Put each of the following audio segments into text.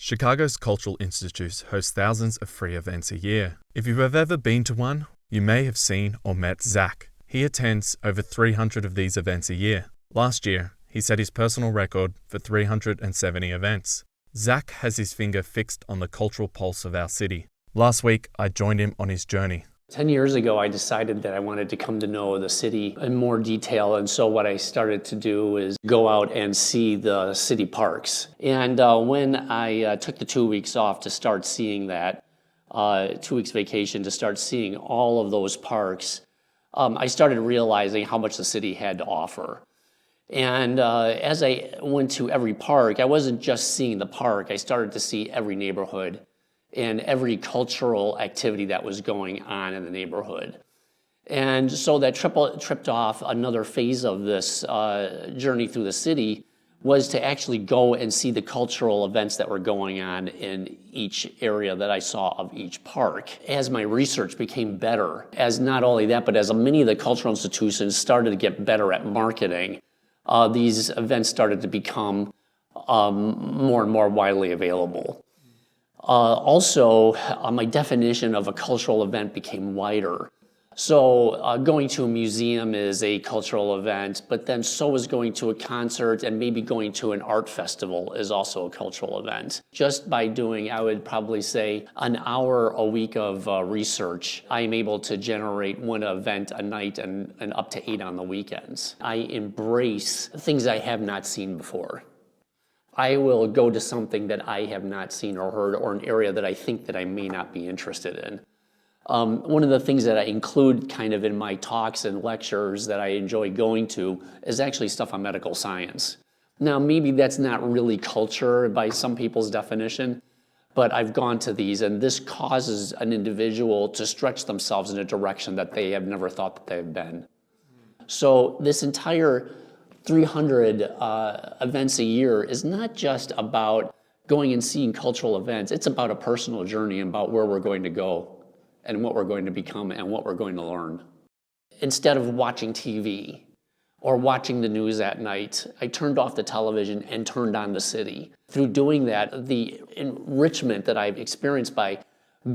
Chicago's Cultural Institute hosts thousands of free events a year. If you have ever been to one, you may have seen or met Zach. He attends over 300 of these events a year. Last year, he set his personal record for 370 events. Zach has his finger fixed on the cultural pulse of our city. Last week, I joined him on his journey. 10 years ago, I decided that I wanted to come to know the city in more detail, and so what I started to do is go out and see the city parks. And when I took the 2 weeks off to start seeing that, 2 weeks vacation to start seeing all of those parks, I started realizing how much the city had to offer. And as I went to every park, I wasn't just seeing the park, I started to see every neighborhood and every cultural activity that was going on in the neighborhood. And so that tripped off another phase of this journey through the city was to actually go and see the cultural events that were going on in each area that I saw of each park. As my research became better, as not only that, but as many of the cultural institutions started to get better at marketing, these events started to become more and more widely available. Also, my definition of a cultural event became wider. So going to a museum is a cultural event, but then so is going to a concert and maybe going to an art festival is also a cultural event. Just by doing, I would probably say, an hour a week of research, I'm able to generate one event a night and up to 8 on the weekends. I embrace things I have not seen before. I will go to something that I have not seen or heard, or an area that I think that I may not be interested in. One of the things that I include kind of in my talks and lectures that I enjoy going to is actually stuff on medical science. Now, maybe that's not really culture by some people's definition, but I've gone to these, and this causes an individual to stretch themselves in a direction that they have never thought that they've been. So this entire 300 events a year is not just about going and seeing cultural events. It's about a personal journey about where we're going to go and what we're going to become and what we're going to learn. Instead of watching TV or watching the news at night, I turned off the television and turned on the city. Through doing that, the enrichment that I've experienced by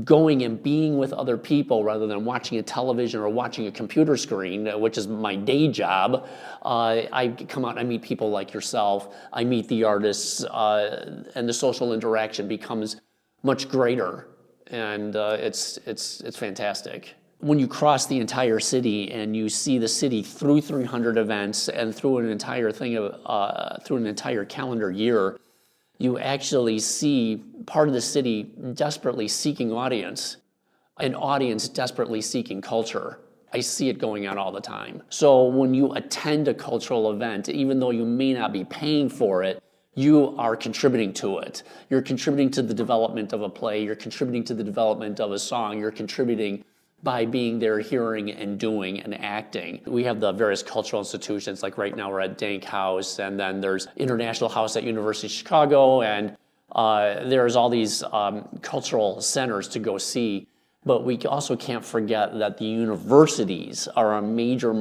going and being with other people rather than watching a television or watching a computer screen, which is my day job, I come out and I meet people like yourself, I meet the artists, and the social interaction becomes much greater, and it's fantastic. When you cross the entire city and you see the city through 300 events and through an entire through an entire calendar year, you actually see part of the city desperately seeking audience, an audience desperately seeking culture. I see it going on all the time. So when you attend a cultural event, even though you may not be paying for it, you are contributing to it. You're contributing to the development of a play, you're contributing to the development of a song, you're contributing by being there, hearing and doing and acting. We have the various cultural institutions, like right now we're at Dank House, and then there's International House at University of Chicago, and there's all these cultural centers to go see. But we also can't forget that the universities are a major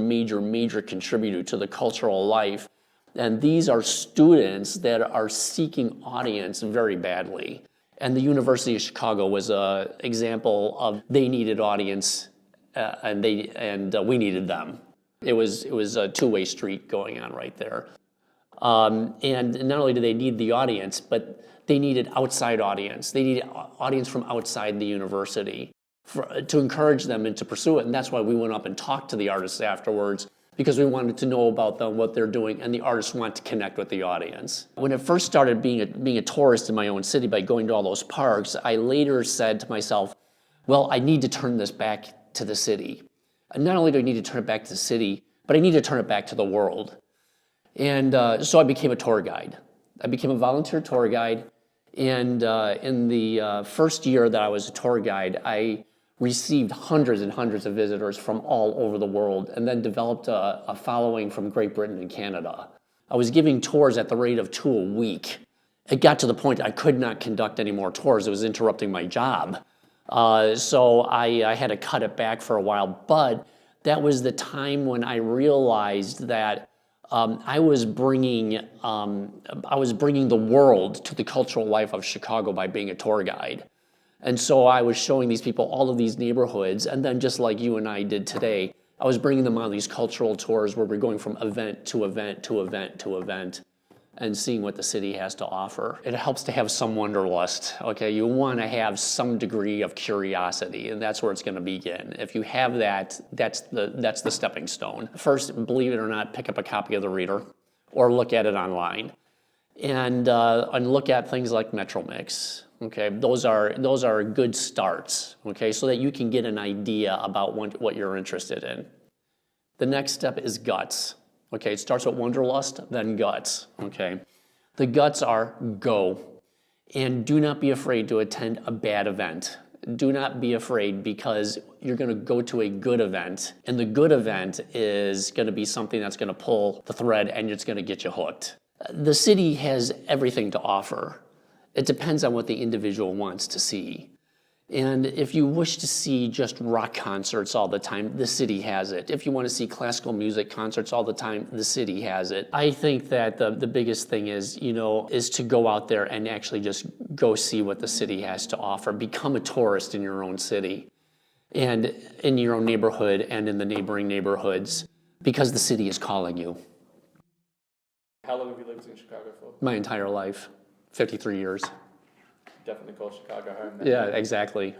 contributor to the cultural life. And these are students that are seeking audience very badly. And the University of Chicago was an example of they needed audience, and we needed them. It was a two-way street going on right there. And not only do they need the audience, but they needed outside audience. They needed audience from outside the university to encourage them and to pursue it. And that's why we went up and talked to the artists afterwards, because we wanted to know about them, what they're doing, and the artists want to connect with the audience. When I first started being a tourist in my own city by going to all those parks, I later said to myself, well, I need to turn this back to the city. And not only do I need to turn it back to the city, but I need to turn it back to the world. And so I became a tour guide. I became a volunteer tour guide, and in the first year that I was a tour guide, I received hundreds and hundreds of visitors from all over the world, and then developed a following from Great Britain and Canada. I was giving tours at the rate of 2 a week. It got to the point I could not conduct any more tours. It was interrupting my job. So I had to cut it back for a while, but that was the time when I realized that I was bringing the world to the cultural life of Chicago by being a tour guide. And so I was showing these people all of these neighborhoods, and then just like you and I did today, I was bringing them on these cultural tours where we're going from event to event to event to event and seeing what the city has to offer. It helps to have some wanderlust, okay? You want to have some degree of curiosity, and that's where it's going to begin. If you have that, that's the stepping stone. First, believe it or not, pick up a copy of the Reader or look at it online. And look at things like Metromix. Okay, those are good starts. Okay, so that you can get an idea about what you're interested in. The next step is guts. Okay, it starts with wanderlust, then guts. Okay, the guts are go, and do not be afraid to attend a bad event. Do not be afraid, because you're going to go to a good event, and the good event is going to be something that's going to pull the thread and it's going to get you hooked. The city has everything to offer. It depends on what the individual wants to see. And if you wish to see just rock concerts all the time, the city has it. If you want to see classical music concerts all the time, the city has it. I think that the biggest thing is to go out there and actually just go see what the city has to offer. Become a tourist in your own city and in your own neighborhood and in the neighboring neighborhoods, because the city is calling you. How long have you lived in Chicago for? My entire life, 53 years. Definitely call Chicago home. Yeah, exactly.